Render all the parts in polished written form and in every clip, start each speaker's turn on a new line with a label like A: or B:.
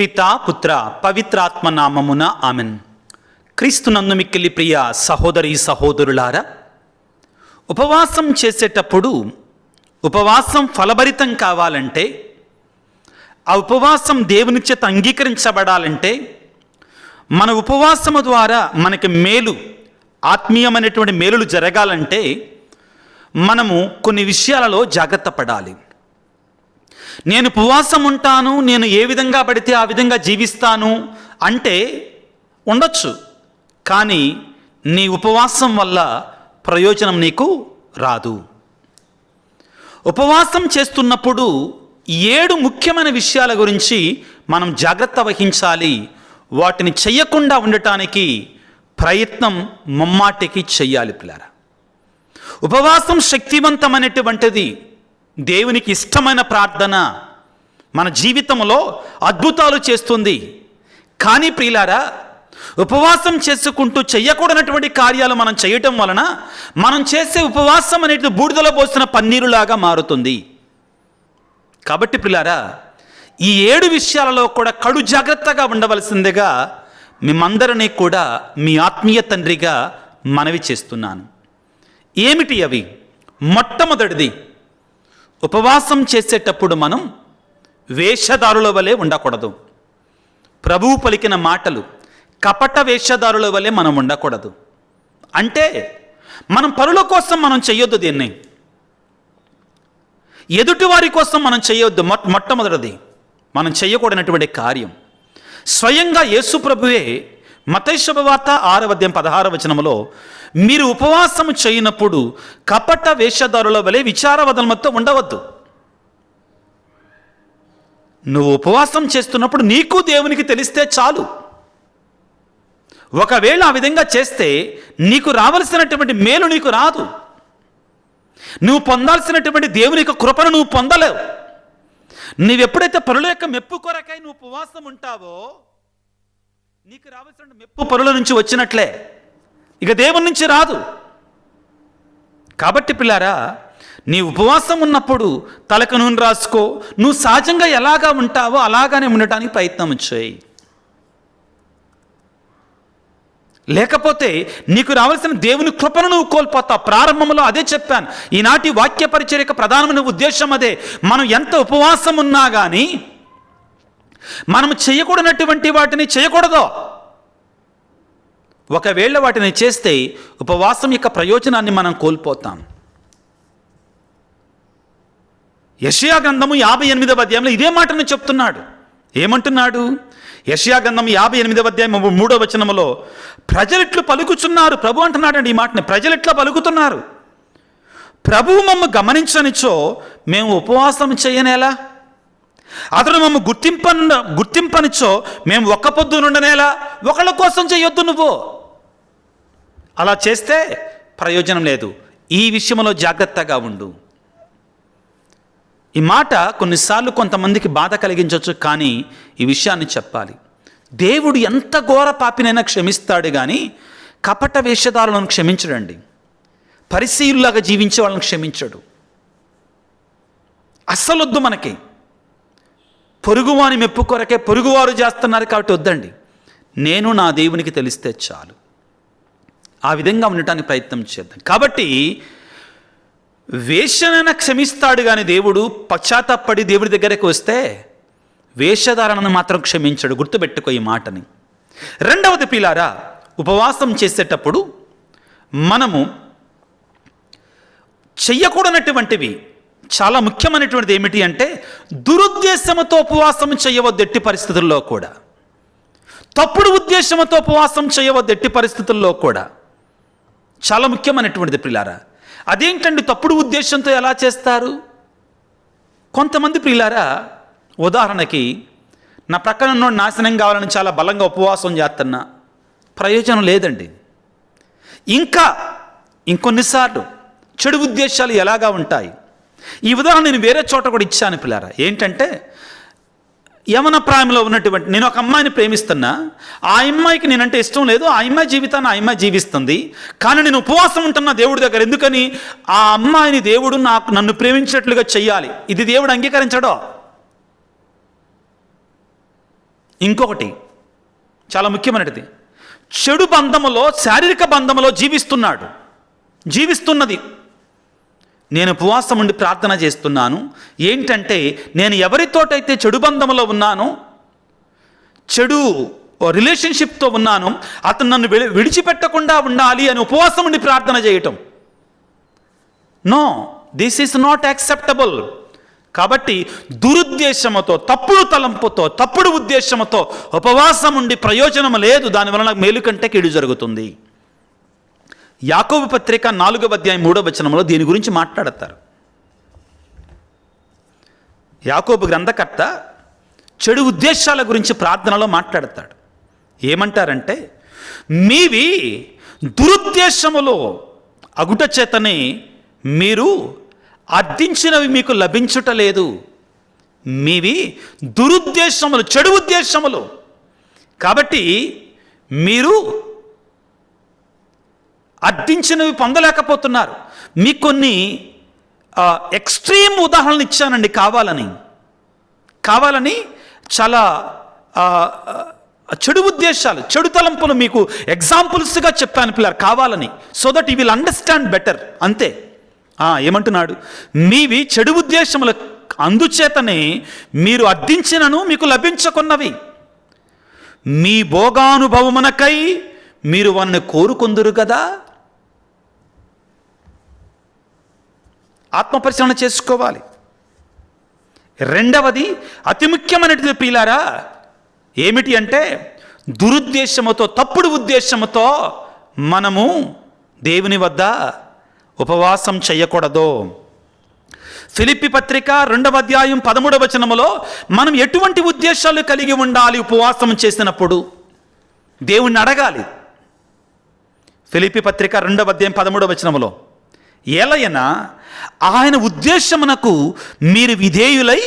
A: పితా పుత్ర పవిత్రాత్మ నామమున ఆమెన్. క్రీస్తునందు మిక్కిలి ప్రియ సహోదరి సహోదరులారా, ఉపవాసం చేసేటప్పుడు ఉపవాసం ఫలభరితం కావాలంటే, ఆ ఉపవాసం దేవుని చేత అంగీకరించబడాలంటే, మన ఉపవాసము ద్వారా మనకి మేలు, ఆత్మీయమైనటువంటి మేలులు జరగాలంటే మనము కొన్ని విషయాలలో జాగ్రత్త పడాలి. నేను ఉపవాసం ఉంటాను, నేను ఏ విధంగా పడితే ఆ విధంగా జీవిస్తాను అంటే ఉండొచ్చు, కానీ నీ ఉపవాసం వల్ల ప్రయోజనం నీకు రాదు. ఉపవాసం చేస్తున్నప్పుడు 7 ముఖ్యమైన విషయాల గురించి మనం జాగ్రత్త వహించాలి. వాటిని చెయ్యకుండా ఉండటానికి ప్రయత్నం ముమ్మాటికి చెయ్యాలి పిల్లారా. ఉపవాసం శక్తివంతమైనటువంటిది, దేవునికి ఇష్టమైన ప్రార్థన, మన జీవితంలో అద్భుతాలు చేస్తుంది. కానీ ప్రియులారా, ఉపవాసం చేసుకుంటూ చెయ్యకూడనటువంటి కార్యాలు మనం చేయటం వలన మనం చేసే ఉపవాసం అనేది బూడిదలో పోసిన పన్నీరులాగా మారుతుంది. కాబట్టి ప్రియులారా, ఈ 7 విషయాలలో కూడా కడు జాగ్రత్తగా ఉండవలసిందిగా మిమ్మందరినీ కూడా మీ ఆత్మీయ తండ్రిగా మనవి చేస్తున్నాను. ఏమిటి అవి? మొట్టమొదటిది, ఉపవాసం చేసేటప్పుడు మనం వేషధారుల వలె ఉండకూడదు. ప్రభువు పలికిన మాటలు, కపట వేషధారుల వలె మనం ఉండకూడదు. అంటే మనం పరుల కోసం మనం చేయొద్దు, దీన్ని ఎదుటివారి కోసం మనం చేయొద్దు. మొట్టమొదటిది మనం చేయకూడనటువంటి కార్యం. స్వయంగా యేసు ప్రభువే మత్తయి శుభవార్త 6వ అధ్యాయం 16వ వచనములో, మీరు ఉపవాసము చేయనప్పుడు కపట వేషధారుల వలె విచారవదనముతో ఉండవద్దు. నువ్వు ఉపవాసం చేస్తున్నప్పుడు నీకు దేవునికి తెలిస్తే చాలు. ఒకవేళ ఆ విధంగా చేస్తే నీకు రావలసినటువంటి మేలు నీకు రాదు. నువ్వు పొందాల్సినటువంటి దేవుని యొక్క కృపను నువ్వు పొందలేవు. నీవెప్పుడైతే పరుల యొక్క మెప్పు కొరకై నువ్వు ఉపవాసం ఉంటావో, నీకు రావాల్సిన మెప్పు పరుల నుంచి వచ్చినట్లే, ఇక దేవుని నుంచి రాదు. కాబట్టి పిల్లారా, నీ ఉపవాసం ఉన్నప్పుడు తలకు నూనె రాసుకో. నువ్వు సహజంగా ఎలాగా ఉంటావో అలాగానే ఉండటానికి ప్రయత్నం చేయి. లేకపోతే నీకు రావాల్సిన దేవుని కృపను నువ్వు కోల్పోతావు. ప్రారంభంలో అదే చెప్పాను. ఈనాటి వాక్య పరిచర్యకు ప్రధానమైన ఉద్దేశం అదే. మనం ఎంత ఉపవాసం ఉన్నా కానీ మనం చేయకూడనటువంటి వాటిని చేయకూడదు. ఒకవేళ వాటిని చేస్తే ఉపవాసం యొక్క ప్రయోజనాన్ని మనం కోల్పోతాం. యెషయా గ్రంథము 58వ అధ్యాయంలో ఇదే మాటను చెప్తున్నాడు. ఏమంటున్నాడు? యెషయా గ్రంథం 58వ అధ్యాయం 3వ వచనములో, ప్రజలిట్లు పలుకుచున్నారు. ప్రభు అంటున్నాడండి ఈ మాటని. ప్రజలిట్లా పలుకుతున్నారు, ప్రభువు మమ్మ గమనించనిచో మేము ఉపవాసం చేయనేలా, అతను మమ్మ గుర్తింపనిచో మేము ఒక్క పొద్దు నుండనేలా. ఒకళ్ళ కోసం చేయొద్దు నువ్వు. అలా చేస్తే ప్రయోజనం లేదు. ఈ విషయంలో జాగ్రత్తగా ఉండు. ఈ మాట కొన్నిసార్లు కొంతమందికి బాధ కలిగించవచ్చు, కానీ ఈ విషయాన్ని చెప్పాలి. దేవుడు ఎంత ఘోర పాపినైనా క్షమిస్తాడు, కానీ కపట వేషధారులను క్షమించడండి. పరిసయ్యుల్లాగా జీవించే వాళ్ళని క్షమించడు. అస్సలొద్దు మనకి. పొరుగువాని మెప్పు కొరకే పొరుగువారు చేస్తున్నారు కాబట్టి వద్దండి. నేను నా దేవునికి తెలిస్తే చాలు. ఆ విధంగా ఉండటానికి ప్రయత్నం చేద్దాం. కాబట్టి వేషనైనా క్షమిస్తాడు, కానీ దేవుడు పశ్చాత్తాపడి దేవుడి దగ్గరకు వస్తే వేషధారణను మాత్రం క్షమించడు. గుర్తుపెట్టుకో ఈ మాటని. రెండవది పిల్లారా, ఉపవాసం చేసేటప్పుడు మనము చెయ్యకూడనటువంటివి చాలా ముఖ్యమైనటువంటిది ఏమిటి అంటే, దురుద్దేశంతో ఉపవాసం చేయవద్దు ఎట్టి పరిస్థితుల్లో కూడా. తప్పుడు ఉద్దేశంతో ఉపవాసం చేయవద్దు ఎట్టి పరిస్థితుల్లో కూడా. చాలా ముఖ్యమైనటువంటిది ప్రియులారా. అదేంటండి తప్పుడు ఉద్దేశంతో ఎలా చేస్తారు? కొంతమంది ప్రియులారా, ఉదాహరణకి నా ప్రక్కన ఉన్నోడు నాశనం కావాలని చాలా బలంగా ఉపవాసం చేస్తున్నా, ప్రయోజనం లేదండి. ఇంకొన్నిసార్లు చెడు ఉద్దేశాలు ఎలాగా ఉంటాయి. ఈ ఉదాహరణ నేను వేరే చోట కూడా ఇచ్చాను పిల్లారా. ఏంటంటే, యవన ప్రాయంలో ఉన్నటువంటి నేను ఒక అమ్మాయిని ప్రేమిస్తున్నా, ఆ అమ్మాయికి నేనంటే ఇష్టం లేదు, ఆ అమ్మాయి జీవితాన్ని ఆ అమ్మాయి జీవిస్తుంది, కానీ నేను ఉపవాసం ఉంటున్నా దేవుడి దగ్గర. ఎందుకని? ఆ అమ్మాయిని దేవుడు నన్ను ప్రేమించినట్లుగా చెయ్యాలి. ఇది దేవుడు అంగీకరించడో? ఇంకొకటి చాలా ముఖ్యమైనది, చెడు బంధములో, శారీరక బంధములో జీవిస్తున్నది. నేను ఉపవాసం ఉండి ప్రార్థన చేస్తున్నాను. ఏంటంటే, నేను ఎవరితోటైతే చెడు బంధములో ఉన్నానో, చెడు రిలేషన్షిప్తో ఉన్నాను, అతను నన్ను విడిచిపెట్టకుండా ఉండాలి అని ఉపవాసం ఉండి ప్రార్థన చేయటం. No, this is not acceptable. కాబట్టి దురుద్దేశముతో, తప్పుడు తలంపుతో, తప్పుడు ఉద్దేశముతో ఉపవాసం ఉండి ప్రయోజనం లేదు. దానివలన మేలు కంటే కీడు జరుగుతుంది. యాకోబు పత్రిక 4వ అధ్యాయం 3వ వచనంలో దీని గురించి మాట్లాడతారు. యాకోబు గ్రంథకర్త చెడు ఉద్దేశాల గురించి ప్రార్థనలో మాట్లాడతాడు. ఏమంటారంటే, మీవి దురుద్దేశములో అగుట చేతనే మీరు అర్థించినవి మీకు లభించుటలేదు. మీవి దురుద్దేశములు, చెడు ఉద్దేశములు. కాబట్టి మీరు అర్థించినవి పొందలేకపోతున్నారు. మీకు కొన్ని ఎక్స్ట్రీమ్ ఉదాహరణలు ఇచ్చానండి కావాలని చాలా చెడు ఉద్దేశాలు, చెడు తలంపులు మీకు ఎగ్జాంపుల్స్గా చెప్పాను పిల్లలు, కావాలని, so that you will understand better. అంతే. ఏమంటున్నాడు? మీవి చెడు ఉద్దేశములు, అందుచేతనే మీరు అర్థించినను మీకు లభించకున్నవి. మీ భోగానుభవమునకై మీరు వారిని కోరుకొందురు కదా. ఆత్మపరిశీలన చేసుకోవాలి. రెండవది, అతి ముఖ్యమైనది ప్రియులారా, ఏమిటి అంటే, దురుద్దేశముతో, తప్పుడు ఉద్దేశముతో మనము దేవుని వద్ద ఉపవాసం చేయకూడదు. ఫిలిప్పి పత్రిక 2వ అధ్యాయం 13వ వచనములో మనం ఎటువంటి ఉద్దేశాలు కలిగి ఉండాలి ఉపవాసం చేసినప్పుడు దేవుణ్ణి అడగాలి. ఫిలిప్పి పత్రిక 2వ అధ్యాయం 13వ వచనములో, ఏలయనా ఆయన ఉద్దేశమునకు మీరు విధేయులై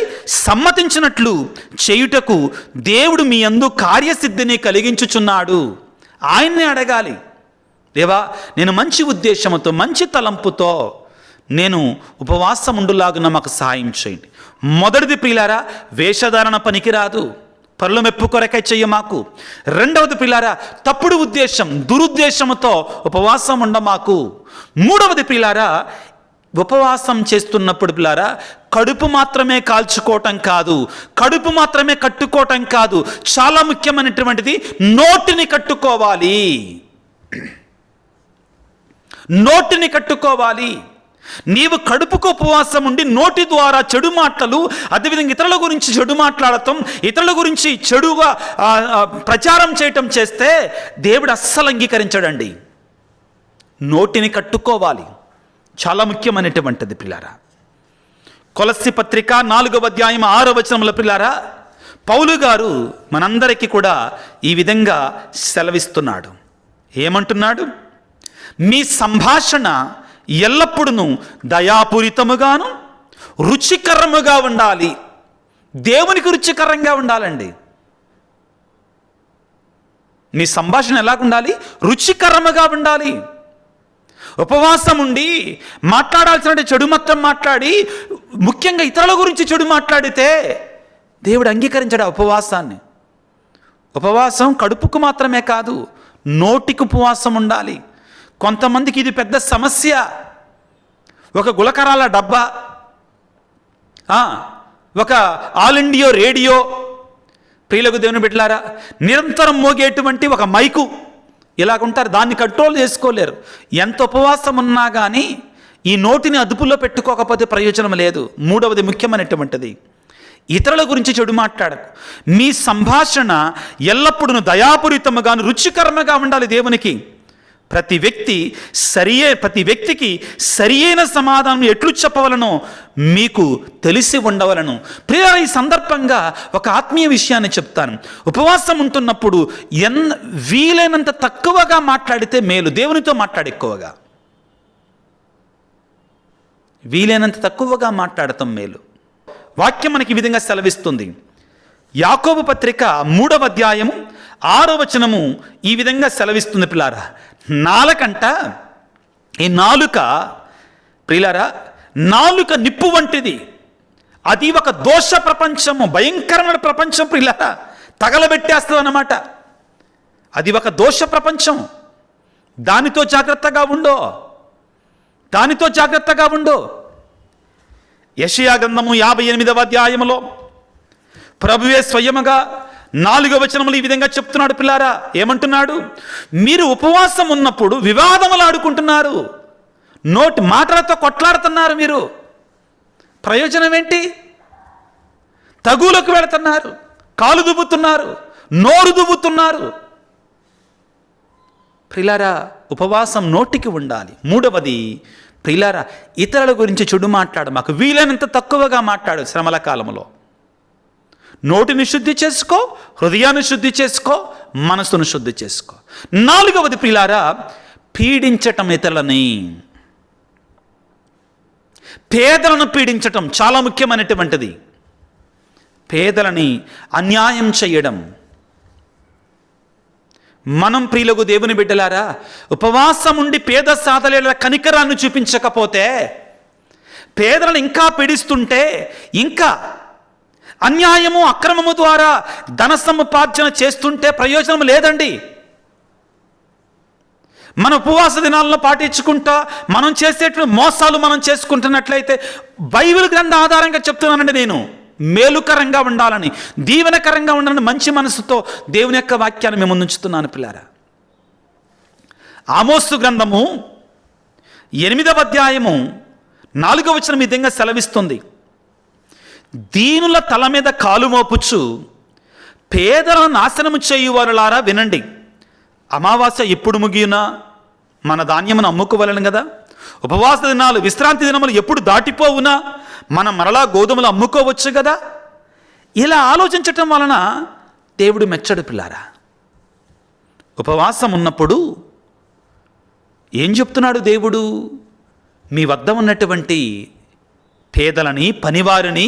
A: సమ్మతించినట్లు చేయుటకు దేవుడు మీ యందు కార్యసిద్ధిని కలిగించుచున్నాడు. ఆయన్నే అడగాలి. దేవా, నేను మంచి ఉద్దేశంతో, మంచి తలంపుతో నేను ఉపవాసం ఉండులాగున మాకు సహాయం చేయండి. మొదటిది ప్రియులారా, వేషధారణ పనికిరాదు, పరుల మెప్పు కొరకై చెయ్య మాకు. రెండవది ప్రియులారా, తప్పుడు ఉద్దేశం, దురుద్దేశంతో ఉపవాసం ఉండ మాకు. మూడవది ప్రియులారా, ఉపవాసం చేస్తున్నప్పుడు పిల్లారా, కడుపు మాత్రమే కాల్చుకోవటం కాదు, కడుపు మాత్రమే కట్టుకోవటం కాదు, చాలా ముఖ్యమైనటువంటిది నోటిని కట్టుకోవాలి. నోటిని కట్టుకోవాలి. నీవు కడుపుకు ఉపవాసం ఉండి నోటి ద్వారా చెడు మాటలు, అదేవిధంగా ఇతరుల గురించి చెడు మాట్లాడటం, ఇతరుల గురించి చెడుగా ప్రచారం చేయటం చేస్తే దేవుడు అస్సలు అంగీకరించడండి. నోటిని కట్టుకోవాలి, చాలా ముఖ్యమైనటువంటిది పిల్లారా. కొలస్సీ పత్రిక 4వ అధ్యాయం 6వ వచనంలో పిల్లారా, పౌలు గారు మనందరికీ కూడా ఈ విధంగా సెలవిస్తున్నాడు. ఏమంటున్నాడు? మీ సంభాషణ ఎల్లప్పుడూ దయాపూరితముగాను రుచికరముగా ఉండాలి. దేవునికి రుచికరంగా ఉండాలండి. మీ సంభాషణ ఎలాగుండాలి? రుచికరముగా ఉండాలి. ఉపవాసం ఉండి మాట్లాడాల్సిన చెడు మొత్తం మాట్లాడి, ముఖ్యంగా ఇతరుల గురించి చెడు మాట్లాడితే దేవుడు అంగీకరించాడు ఆ ఉపవాసాన్ని. ఉపవాసం కడుపుకు మాత్రమే కాదు, నోటికి ఉపవాసం ఉండాలి. కొంతమందికి ఇది పెద్ద సమస్య. ఒక గులకరాల డబ్బా, ఒక ఆల్ ఇండియా రేడియో, ప్రియులకు దేవుని బిడ్డలారా, నిరంతరం మోగేటువంటి ఒక మైకు, ఇలాగుంటారు. దాన్ని కంట్రోల్ చేసుకోలేరు. ఎంత ఉపవాసం ఉన్నా కానీ ఈ నోటిని అదుపులో పెట్టుకోకపోతే ప్రయోజనం లేదు. మూడవది ముఖ్యమైనటువంటిది, ఇతరుల గురించి చెడు మాట్లాడకు. మీ సంభాషణ ఎల్లప్పుడూ దయాపూరితముగాను రుచికరముగా ఉండాలి దేవునికి. ప్రతి వ్యక్తికి సరియైన సమాధానం ఎట్లు చెప్పవలనో మీకు తెలిసి ఉండవలను. ప్రియులారా, ఈ సందర్భంగా ఒక ఆత్మీయ విషయాన్ని చెప్తాను. ఉపవాసం ఉంటున్నప్పుడు వీలైనంత తక్కువగా మాట్లాడితే మేలు. దేవునితో మాట్లాడి ఎక్కువగా, వీలైనంత తక్కువగా మాట్లాడటం మేలు. వాక్యం మనకి ఈ విధంగా సెలవిస్తుంది. యాకోబు పత్రిక 3వ అధ్యాయము 6వ వచనము ఈ విధంగా సెలవిస్తుంది. పిల్లారా, ఈ నాలుక ప్రియులారా, నాలుక నిప్పు వంటిది. అది ఒక దోష ప్రపంచము, భయంకరమైన ప్రపంచం ప్రియులారా. తగలబెట్టేస్తుంది అన్నమాట. అది ఒక దోష ప్రపంచం. దానితో జాగ్రత్తగా ఉండు. యెషయా గ్రంథము 58వ అధ్యాయములో ప్రభువే స్వయముగా 4వ వచనములు ఈ విధంగా చెప్తున్నాడు. పిల్లారా, ఏమంటున్నాడు? మీరు ఉపవాసం ఉన్నప్పుడు వివాదములు ఆడుకుంటున్నారు, నోటి మాటలతో కొట్లాడుతున్నారు. మీరు ప్రయోజనం ఏంటి? తగులకు వెళుతున్నారు, కాలు దువ్వుతున్నారు, నోరు దువ్వుతున్నారు. ప్రిలారా, ఉపవాసం నోటికి ఉండాలి. 3వది, ప్రిలారా, ఇతరుల గురించి చెడు మాట్లాడు, మాకు వీలైనంత తక్కువగా మాట్లాడు. శ్రమల కాలంలో నోటిని శుద్ధి చేసుకో, హృదయాన్ని శుద్ధి చేసుకో, మనసును శుద్ధి చేసుకో. 4వది, ప్రిలారా, పీడించటం ఇతరులని, పేదలను పీడించటం చాలా ముఖ్యమైనటువంటిది. పేదలని అన్యాయం చేయడం. మనం ప్రియులకు దేవుని బిడ్డలారా, ఉపవాసం ఉండి పేద సాధలేల కనికరాన్ని చూపించకపోతే, పేదలను ఇంకా పీడిస్తుంటే, ఇంకా అన్యాయము అక్రమము ద్వారా ధన సముపార్జన చేస్తుంటే ప్రయోజనం లేదండి. మన ఉపవాస దినాలను పాటించుకుంటా మనం చేసేటువంటి మోసాలు మనం చేసుకుంటున్నట్లయితే, బైబిల్ గ్రంథ ఆధారంగా చెప్తున్నానండి నేను, మేలుకరంగా ఉండాలని, దీవెనకరంగా ఉండాలని మంచి మనసుతో దేవుని యొక్క వాక్యాన్ని మేము ముందుంచుతున్నాను. పిల్లారా, ఆమోసు గ్రంథము 8వ అధ్యాయము 4వ వచనం ఈ విధంగా సెలవిస్తుంది. దీనుల తల మీద కాలు మోపుచ్చు పేదలను నాశనము చేయువారులారా వినండి. అమావాస్య ఎప్పుడు ముగియునా మన ధాన్యమును అమ్ముకోవలను కదా. ఉపవాస దినాలు, విశ్రాంతి దినములు ఎప్పుడు దాటిపోవునా మనం మరలా గోధుమలు అమ్ముకోవచ్చు కదా. ఇలా ఆలోచించటం వలన దేవుడు మెచ్చడు. పిల్లారా, ఉపవాసం ఉన్నప్పుడు ఏం చెప్తున్నాడు దేవుడు? మీ వద్ద ఉన్నటువంటి పేదలని, పనివారిని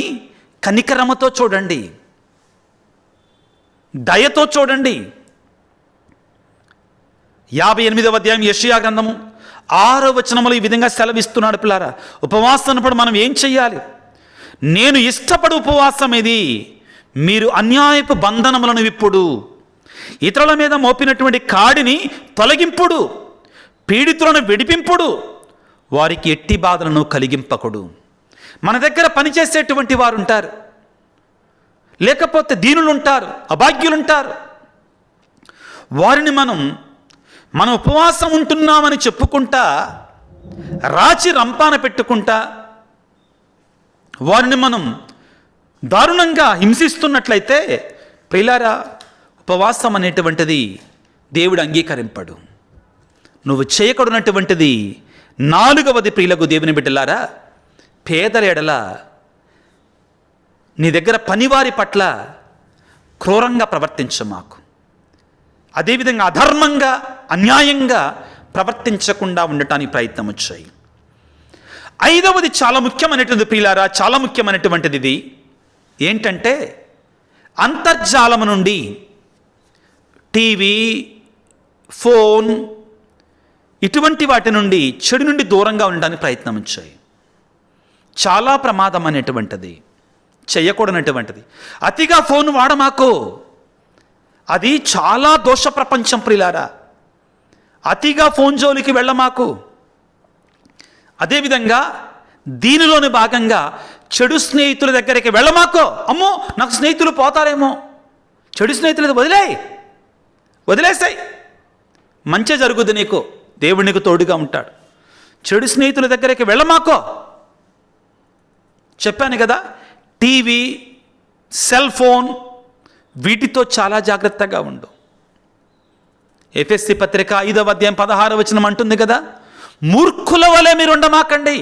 A: కనికరమతో చూడండి, దయతో చూడండి. 58వ అధ్యాయం యెషయా గ్రంథము 6వ వచనములో ఈ విధంగా సెలవిస్తున్నాడు. పిల్లారా, ఉపవాసం ఉన్నప్పుడు మనం ఏం చెయ్యాలి? నేను ఇష్టపడు ఉపవాసం ఇది, మీరు అన్యాయపు బంధనములను విప్పుడు, ఇతరుల మీద మోపినటువంటి కాడిని తొలగింపుడు, పీడితులను విడిపింపుడు, వారికి ఎట్టి బాధలను కలిగింపకుడు. మన దగ్గర పనిచేసేటువంటి వారు ఉంటారు, లేకపోతే దీనులు ఉంటారు, అభాగ్యులుంటారు. వారిని మనం ఉపవాసం ఉంటున్నామని చెప్పుకుంటా, రాచి రంపాన పెట్టుకుంటా వారిని మనం దారుణంగా హింసిస్తున్నట్లయితే, ప్రియులారా, ఉపవాసం అనేటువంటిది దేవుడు అంగీకరింపడు. నువ్వు చేయకూడనటువంటిది 4వది, ప్రియులకు దేవుని బిడ్డలారా, పేదల ఎడల, నీ దగ్గర పనివారి పట్ల క్రూరంగా ప్రవర్తించమాకు. అదేవిధంగా అధర్మంగా, అన్యాయంగా ప్రవర్తించకుండా ఉండటానికి ప్రయత్నం వచ్చాయి. 5వది చాలా ముఖ్యమైనటువంటిది ప్రియులారా, చాలా ముఖ్యమైనటువంటిది. ఇది ఏంటంటే, అంతర్జాలము నుండి, టీవీ, ఫోన్, ఇటువంటి వాటి నుండి, చెడు నుండి దూరంగా ఉండడానికి ప్రయత్నం వచ్చాయి. చాలా ప్రమాదం అనేటువంటిది, చేయకూడనటువంటిది. అతిగా ఫోన్ వాడమాకు, అది చాలా దోష ప్రపంచం. ప్రియులారా, అతిగా ఫోన్ జోలికి వెళ్ళమాకు. అదేవిధంగా దీనిలోని భాగంగా చెడు స్నేహితుల దగ్గరికి వెళ్ళమాకో. అమ్మో, నాకు స్నేహితులు పోతారేమో, చెడు స్నేహితులు వదిలేసాయి, మంచి జరుగుద్ది, నీకు దేవుడు నీకు తోడుగా ఉంటాడు. చెడు స్నేహితుల దగ్గరికి వెళ్ళమాకో. చెప్పాను కదా, టీవీ, సెల్ ఫోన్, వీటితో చాలా జాగ్రత్తగా ఉండు. ఎఫెసీ పత్రిక 5వ అధ్యాయం 16వ వచనం అంటుంది కదా, మూర్ఖుల వలె మీరు ఉండమాకండి,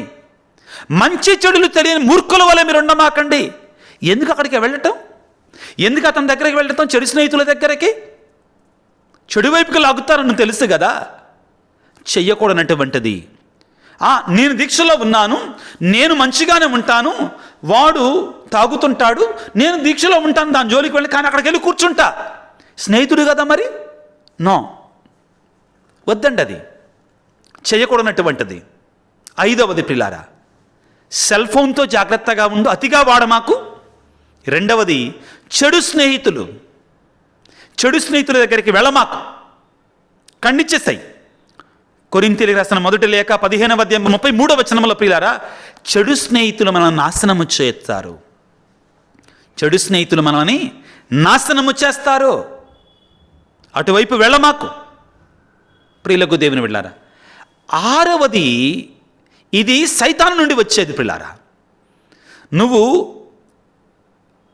A: మంచి చెడులు తెలియని మూర్ఖుల వలె మీరు ఉండమాకండి. ఎందుకు అక్కడికి వెళ్ళటం? ఎందుకు అతని దగ్గరికి వెళ్ళటం? చెడు స్నేహితుల దగ్గరికి, చెడు వైపుకి లాగుతారని తెలుసు కదా. చెయ్యకూడనటువంటిది. నేను దీక్షలో ఉన్నాను, నేను మంచిగానే ఉంటాను, వాడు తాగుతుంటాడు, నేను దీక్షలో ఉంటాను, దాని జోలికి వెళ్ళి కానీ అక్కడికి వెళ్ళి కూర్చుంటా, స్నేహితుడు కదా మరి. నో, వద్దండి, అది చేయకూడనటువంటిది. 5వది ప్రియులారా, సెల్ ఫోన్తో జాగ్రత్తగా ఉండు, అతిగా వాడమాకు. 2వది, చెడు స్నేహితులు, చెడు స్నేహితుల దగ్గరికి వెళ్ళమాకు, ఖండించేసాయి. కొరింథీయులకు రాసిన మొదటి లేఖ 15వ అధ్యాయం 33వ వచనంలో ప్రియులారా, చెడు స్నేహితులు మనల్ని నాశనము చేస్తారు. చెడు స్నేహితులు మనల్ని నాశనము చేస్తారు. అటువైపు వెళ్ళమాకు ప్రియులకు దేవుని వెళ్ళారా. 6వది, ఇది సైతాను నుండి వచ్చేది ప్రియులారా. నువ్వు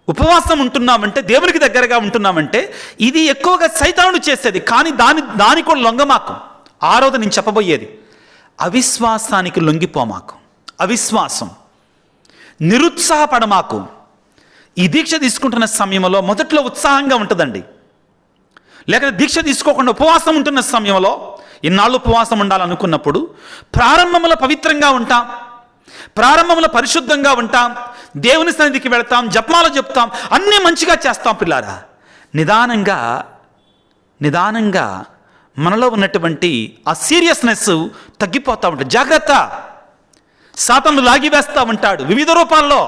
A: ఉపవాసం ఉంటున్నావంటే, దేవునికి దగ్గరగా ఉంటున్నావంటే ఇది ఎక్కువగా సైతానుడు చేసేది, కానీ దాని కూడా లొంగమాకు. 6వది నేను చెప్పబోయేది, అవిశ్వాసానికి లొంగిపోమాకు. అవిశ్వాసం, నిరుత్సాహపడమాకు. ఈ దీక్ష తీసుకుంటున్న సమయంలో మొదట్లో ఉత్సాహంగా ఉంటుందండి, లేకపోతే దీక్ష తీసుకోకుండా ఉపవాసం ఉంటున్న సమయంలో, ఇన్నాళ్ళు ఉపవాసం ఉండాలనుకున్నప్పుడు ప్రారంభంలో పవిత్రంగా ఉంటాం, ప్రారంభంలో పరిశుద్ధంగా ఉంటాం, దేవుని సన్నిధికి వెళ్తాం, జపమాలు చెప్తాం, అన్నీ మంచిగా చేస్తాం పిల్లారా. నిదానంగా మనలో ఉన్నటువంటి ఆ సీరియస్నెస్ తగ్గిపోతూ ఉంటుంది. జాగ్రత్త, సాతాను లాగివేస్తూ ఉంటాడు వివిధ రూపాల్లో.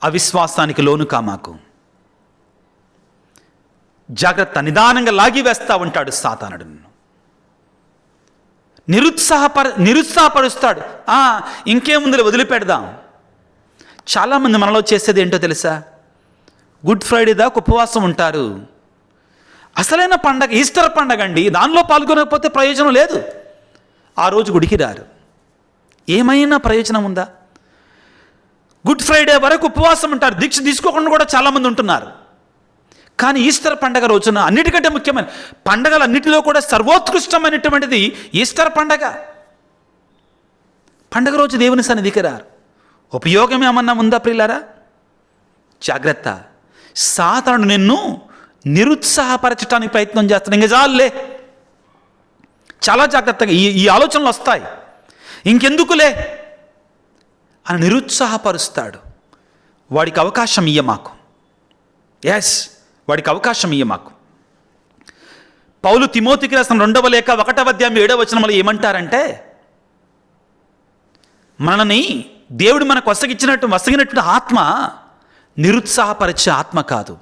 A: అవిశ్వాసానికి లోను కామాకు. జాగ్రత్త, నిదానంగా లాగివేస్తూ ఉంటాడు సాతానుడు. నిరుత్సాహపరుస్తాడు. ఇంకేముందులో వదిలిపెడదాం. చాలామంది మనలో చేసేది ఏంటో తెలుసా, గుడ్ ఫ్రైడే దాకా ఉపవాసం ఉంటారు. అసలైన పండగ ఈస్టర్ పండగ అండి, దానిలో పాల్గొనకపోతే ప్రయోజనం లేదు. ఆ రోజు గుడికి రారు, ఏమైనా ప్రయోజనం ఉందా? గుడ్ ఫ్రైడే వరకు ఉపవాసం ఉంటారు, దీక్ష తీసుకోకుండా కూడా చాలామంది ఉంటున్నారు. కానీ ఈస్టర్ పండగ రోజున, అన్నిటికంటే ముఖ్యమైన పండగలన్నిటిలో కూడా సర్వోత్కృష్టమైనటువంటిది ఈస్టర్ పండగ. పండగ రోజు దేవుని సన్నిధికి రారు. ఉపయోగం ఏమన్నా ఉందా ప్రియులారా? జాగ్రత్త, సాతానుడు నిన్ను నిరుత్సాహపరచడానికి ప్రయత్నం చేస్తాడు. ఇంక చాలులే, చాలా జాగ్రత్తగా ఈ ఆలోచనలు వస్తాయి, ఇంకెందుకులే అని నిరుత్సాహపరుస్తాడు. వాడికి అవకాశం ఇయ్యమాకు. వాడికి అవకాశం ఇయ్యమాకు. పౌలు తిమోతికి రాసిన 2వ లేఖ 1వ అధ్యాయం 7వ వచనంలో ఏమంటారంటే, మనని దేవుడు మనకు వసగినటువంటి ఆత్మ నిరుత్సాహపరిచే ఆత్మ కాదు,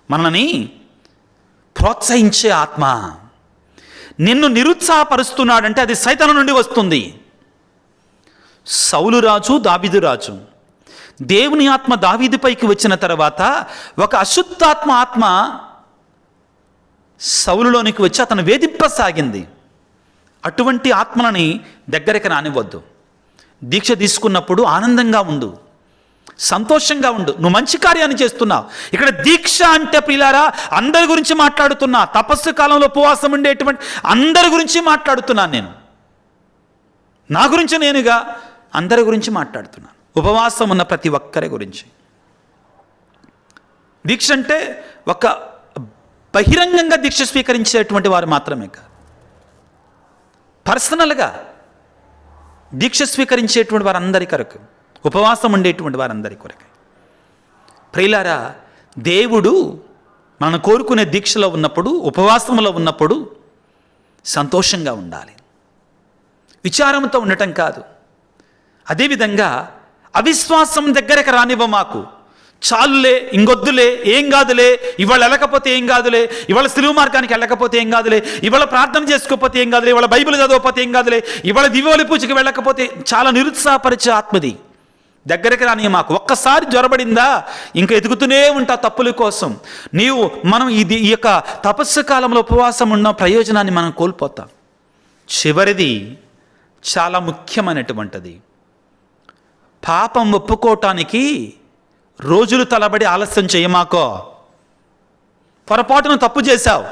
A: మనని ప్రోత్సహించే ఆత్మ. నిన్ను నిరుత్సాహపరుస్తున్నాడంటే అది సైతాను నుండి వస్తుంది. సౌలు రాజు, దావీదు రాజు, దేవుని ఆత్మ దావీదుపైకి వచ్చిన తర్వాత ఒక అశుద్ధాత్మ ఆత్మ సౌలులోనికి వచ్చి అతను వేధింపసాగింది. అటువంటి ఆత్మలని దగ్గరికి రానివ్వద్దు. దీక్ష తీసుకున్నప్పుడు ఆనందంగా ఉండు, సంతోషంగా ఉండు, నువ్వు మంచి కార్యాన్ని చేస్తున్నావు. ఇక్కడ దీక్ష అంటే ప్రియులారా అందరి గురించి మాట్లాడుతున్నా, తపస్సు కాలంలో ఉపవాసం ఉండేటువంటి అందరి గురించి మాట్లాడుతున్నాను నేను. నా గురించి నేనుగా అందరి గురించి మాట్లాడుతున్నాను, ఉపవాసం ఉన్న ప్రతి ఒక్కరి గురించి. దీక్ష అంటే ఒక బహిరంగంగా దీక్ష స్వీకరించేటువంటి వారు మాత్రమే కాదు, పర్సనల్గా దీక్ష స్వీకరించేటువంటి వారందరి కొరకు, ఉపవాసం ఉండేటువంటి వారందరి కొరకు. ప్రియులారా, దేవుడు మనం కోరుకునే దీక్షలో ఉన్నప్పుడు, ఉపవాసంలో ఉన్నప్పుడు సంతోషంగా ఉండాలి, విచారంతో ఉండటం కాదు. అదేవిధంగా అవిశ్వాసం దగ్గరకు రానివ్వ మాకు. చాలులే, ఇంకొద్దులే, ఏం కాదులే, ఇవాళ వెళ్ళకపోతే ఏం కాదులే, ఇవాళ సిలువ మార్గానికి వెళ్ళకపోతే ఏం కాదులే, ఇవాళ ప్రార్థన చేసుకోకపోతే ఏం కాదులే, ఇవాళ బైబిల్ చదవకపోతే ఏం కాదులే, ఇవాళ దివ్యబలి పూజకి వెళ్ళకపోతే, చాలా నిరుత్సాహపరిచే ఆత్మది దగ్గరికి రాని మాకు. ఒక్కసారి జ్వరబడిందా ఇంకా ఎదుగుతూనే ఉంటా తప్పుల కోసం. మనం ఈ యొక్క తపస్సు కాలంలో ఉపవాసం ఉన్న ప్రయోజనాన్ని మనం కోల్పోతాం. చివరిది చాలా ముఖ్యమైనటువంటిది, పాపం ఒప్పుకోవటానికి రోజులు తలబడి ఆలస్యం చేయమాకో. పొరపాటున తప్పు చేశావు,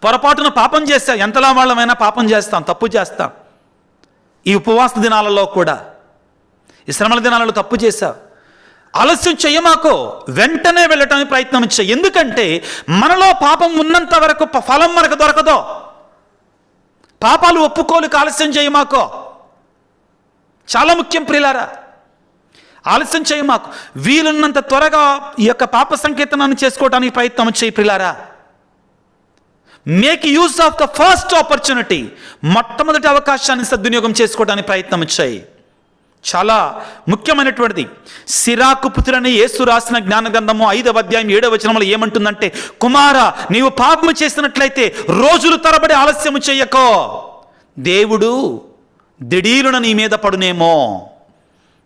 A: పొరపాటున పాపం చేశావు, ఎంతలా వాళ్ళమైనా పాపం చేస్తాం, తప్పు చేస్తాం. ఈ ఉపవాస దినాలలో కూడా, ఈ శ్రమల దినాలలో తప్పు చేశావు, ఆలస్యం చేయమాకో, వెంటనే వెళ్ళటానికి ప్రయత్నం చేయి. ఎందుకంటే మనలో పాపం ఉన్నంత వరకు ఫలం మనకు దొరకదో. పాపాలు ఒప్పుకోలుకు ఆలస్యం చేయమాకో, చాలా ముఖ్యం ప్రియులారా. ఆలస్యం చేయమాకు, వీలున్నంత త్వరగా ఈ యొక్క పాప సంకీర్తనాన్ని చేసుకోవడానికి ప్రయత్నం చేయి ప్రియులారా. Make use of the first opportunity, మొట్టమొదటి అవకాశాన్ని సద్వినియోగం చేసుకోవడానికి ప్రయత్నం చేయి. చాలా ముఖ్యమైనటువంటిది. సిరాకు పుత్రుడైన యేసు రాసిన జ్ఞాన గ్రంథము 5వ అధ్యాయం 7వ వచనంలో ఏమంటుందంటే, కుమారా, నీవు పాపము చేసినట్లయితే రోజులు తరబడి ఆలస్యము చెయ్యకో, దేవుడు దిడీలున నీ మీద పడునేమో.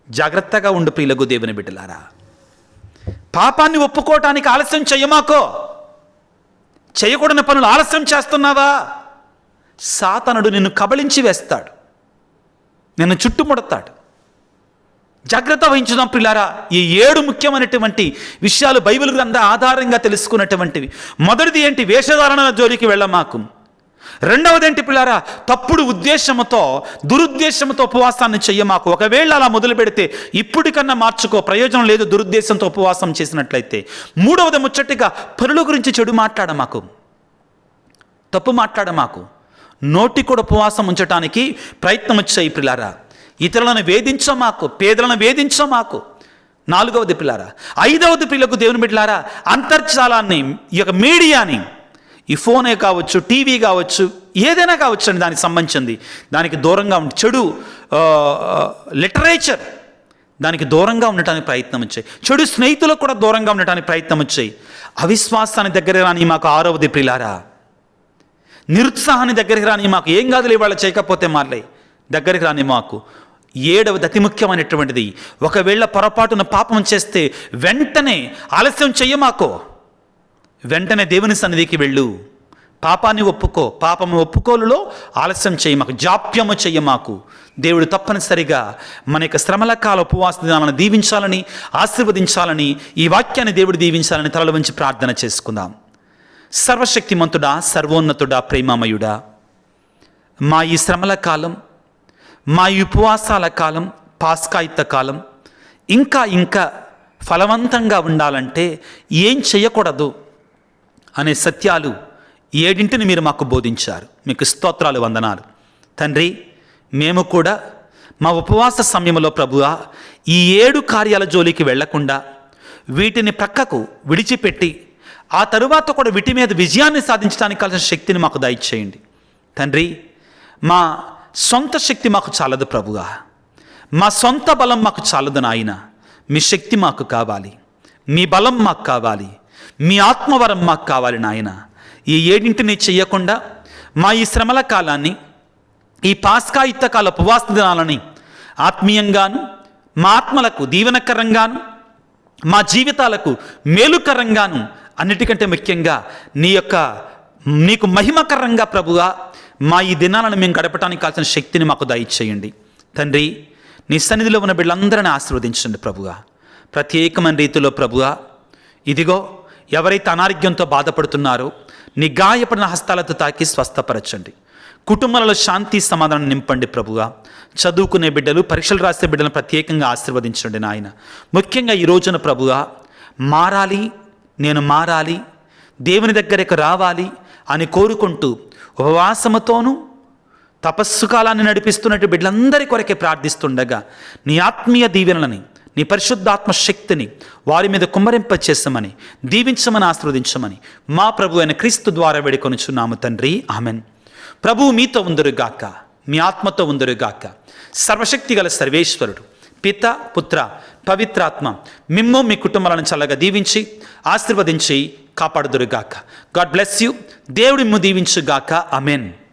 A: జాగ్రత్తగా ఉండు ప్రియులకు దేవుని బిడ్డలారా. పాపాన్ని ఒప్పుకోవటానికి ఆలస్యం చెయ్యమాకో. చేయకూడని పనులు ఆలస్యం చేస్తున్నావా, సాతానుడు నిన్ను కబళించి వేస్తాడు, నిన్ను చుట్టుముడతాడు. జాగ్రత్త వహించుదాం ప్రియులారా. ఈ 7 ముఖ్యమైనటువంటి విషయాలు బైబిల్ గ్రంథ ఆధారంగా తెలుసుకున్నటువంటివి. మొదటిది ఏంటి? వేషధారణ జోలికి వెళ్ళమాకు. రెండవది ఏంటి ప్రియులారా? తప్పుడు ఉద్దేశంతో, దురుద్దేశంతో ఉపవాసాన్ని చెయ్యమాకు. ఒకవేళ అలా మొదలు పెడితే ఇప్పటికన్నా మార్చుకో, ప్రయోజనం లేదు దురుద్దేశంతో ఉపవాసం చేసినట్లయితే. మూడవది ముచ్చటిగా పరుల గురించి చెడు మాట్లాడమాకు, తప్పు మాట్లాడమాకు. నోటి కూడా ఉపవాసం ఉంచడానికి ప్రయత్నం చేయి ప్రియులారా. ఇతరులను వేధించమాకు, పేదలను వేధించమాకు. నాలుగవది ప్రియులారా. ఐదవది ప్రియులకు దేవుని బిడ్డలారా, అంతర్జాలాన్ని, ఈ యొక్క మీడియాని, ఈ ఫోనే కావచ్చు, టీవీ కావచ్చు, ఏదైనా కావచ్చు అండి, దానికి సంబంధించింది దానికి దూరంగా ఉండి, చెడు లిటరేచర్ దానికి దూరంగా ఉండటానికి ప్రయత్నం వచ్చాయి. చెడు స్నేహితులకు కూడా దూరంగా ఉండటానికి ప్రయత్నం వచ్చాయి. అవిశ్వాసాన్ని దగ్గర రాని మాకు 6వది ప్రియులారా. నిరుత్సాహాన్ని దగ్గరికి రాని మాకు. ఏం కాదులే వాళ్ళు చేయకపోతే మారలే, దగ్గరికి రాని మాకు. 7వది అతి ముఖ్యమైనటువంటిది, ఒకవేళ పొరపాటున పాపం చేస్తే వెంటనే ఆలస్యం చెయ్యమాకో, వెంటనే దేవుని సన్నిధికి వెళ్ళు, పాపాన్ని ఒప్పుకో. పాపము ఒప్పుకోలులో ఆలస్యం చేయమాకు, జాప్యము చెయ్యమాకు. దేవుడు తప్పనిసరిగా మన యొక్క శ్రమల కాల ఉపవాస దినాలను దీవించాలని, ఆశీర్వదించాలని, ఈ వాక్యాన్ని దేవుడు దీవించాలని తలలు వంచి ప్రార్థన చేసుకుందాం. సర్వశక్తిమంతుడా, సర్వోన్నతుడా, ప్రేమమయుడా, మా ఈ శ్రమల కాలం, మా ఈ ఉపవాసాల కాలం, పాస్కాయుత కాలం ఇంకా ఇంకా ఫలవంతంగా ఉండాలంటే ఏం చేయకూడదు అనే సత్యాలు 7 మీరు మాకు బోధించారు. మీకు స్తోత్రాలు, వందనాలు తండ్రి. మేము కూడా మా ఉపవాస సమయంలో ప్రభువా ఈ 7 కార్యాల జోలికి వెళ్లకుండా వీటిని ప్రక్కకు విడిచిపెట్టి ఆ తరువాత కూడా వీటి మీద విజయాన్ని సాధించడానికి కావాల్సిన శక్తిని మాకు దయచేయండి తండ్రి. మా సొంత శక్తి మాకు చాలదు ప్రభువా, మా సొంత బలం మాకు చాలదు నాయన. మీ శక్తి మాకు కావాలి, మీ బలం మాకు కావాలి, మీ ఆత్మవరం మాకు కావాలి నాయన. ఈ 7 చెయ్యకుండా మా ఈ శ్రమల కాలాన్ని, ఈ పాస్కాయుత కాల ఉపవాస దినాలని ఆత్మీయంగాను, మా ఆత్మలకు దీవెనకరంగాను, మా జీవితాలకు మేలుకరంగాను, అన్నిటికంటే ముఖ్యంగా నీకు మహిమకరంగా ప్రభువా మా ఈ దినాలను మేము గడపడానికి కావాల్సిన శక్తిని మాకు దయచేయండి తండ్రి. నీ సన్నిధిలో ఉన్న బిడ్డలందరినీ ఆశీర్వదించండి ప్రభువా. ప్రత్యేకమైన రీతిలో ప్రభువా, ఇదిగో ఎవరైతే అనారోగ్యంతో బాధపడుతున్నారో నీ గాయపడిన హస్తాలతో తాకి స్వస్థపరచండి. కుటుంబాలలో శాంతి సమాధానం నింపండి ప్రభువా. చదువుకునే బిడ్డలు, పరీక్షలు రాసే బిడ్డలను ప్రత్యేకంగా ఆశీర్వదించండి నాయన. ముఖ్యంగా ఈ రోజున ప్రభువా, మారాలి, నేను మారాలి, దేవుని దగ్గరకు రావాలి అని కోరుకుంటూ ఉపవాసముతోనూ తపస్సు కాలాన్ని నడిపిస్తున్నట్టు బిడ్డలందరి కొరకే ప్రార్థిస్తుండగా నీ ఆత్మీయ దీవెనలని, నీ పరిశుద్ధాత్మ శక్తిని వారి మీద కుమ్మరింపచేసమని, దీవించమని, ఆశీర్వదించమని మా ప్రభు అయిన క్రీస్తు ద్వారా వేడుకొనుచున్నాము తండ్రి. ఆమెన్. ప్రభువు మీతో ఉందరుగాక, మీ ఆత్మతో ఉందరుగాక. సర్వశక్తి గల సర్వేశ్వరుడు పిత, పుత్ర, పవిత్రాత్మ మిమ్ము మీ కుటుంబాలను చల్లగా దీవించి ఆశీర్వదించి కాపాడుదురుగాక. God bless you. దేవుడి మిమ్ము దీవించుగాక. ఆమెన్.